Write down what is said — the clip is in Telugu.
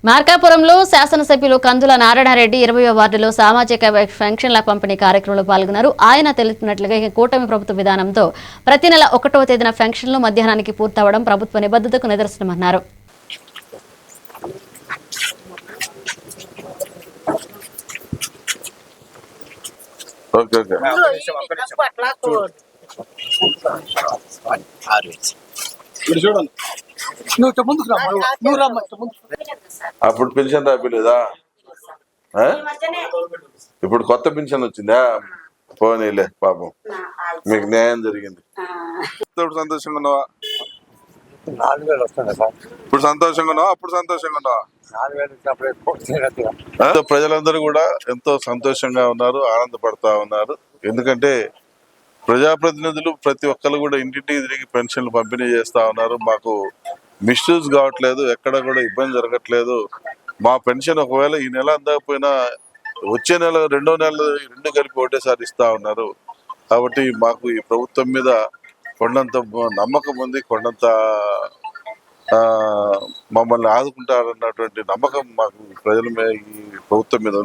మార్కాపురంలో శాసనసభ్యులు కందుల నారాయణరెడ్డి 20వ వార్డులో సామాజిక పెన్షన్ల పంపిణీ కార్యక్రమంలో పాల్గొన్నారు. ఆయన తెలిపినట్లుగా కూటమి ప్రభుత్వ విధానంతో ప్రతి నెల 1వ తేదీన పెన్షన్లు మధ్యాహ్నానికి పూర్తవడం ప్రభుత్వ నిబద్ధతకు నిదర్శనమన్నారు. అప్పుడు పెన్షన్ రాపిలేదా? ఇప్పుడు కొత్త పెన్షన్ వచ్చిందా? పోనీలే, పాపం మీకు న్యాయం జరిగింది. ఇప్పుడు సంతోషంగా ఉన్నావా? 4000 వస్తుంది సార్. ఇప్పుడు సంతోషంగా ఉన్నావా? అప్పుడు సంతోషంగా ఉన్నావా? 4000 ప్రజలందరూ కూడా ఎంతో సంతోషంగా ఉన్నారు, ఆనందపడతా ఉన్నారు. ఎందుకంటే ప్రజాప్రతినిధులు ప్రతి ఒక్కరు కూడా ఇంటింటికి తిరిగి పెన్షన్లు పంపిణీ చేస్తా ఉన్నారు. మాకు మిస్యూజ్ కావట్లేదు, ఎక్కడ కూడా ఇబ్బంది జరగట్లేదు. మా పెన్షన్ ఒకవేళ ఈ నెల అందకపోయినా వచ్చే నెల 2వ నెల 2 కలిపి ఒకటేసారి ఇస్తా ఉన్నారు. కాబట్టి మాకు ఈ ప్రభుత్వం మీద కొండంత నమ్మకం ఉంది, కొండంత మమ్మల్ని ఆదుకుంటారన్నటువంటి నమ్మకం మాకు ప్రజల మీద, ఈ ప్రభుత్వం మీద ఉంది.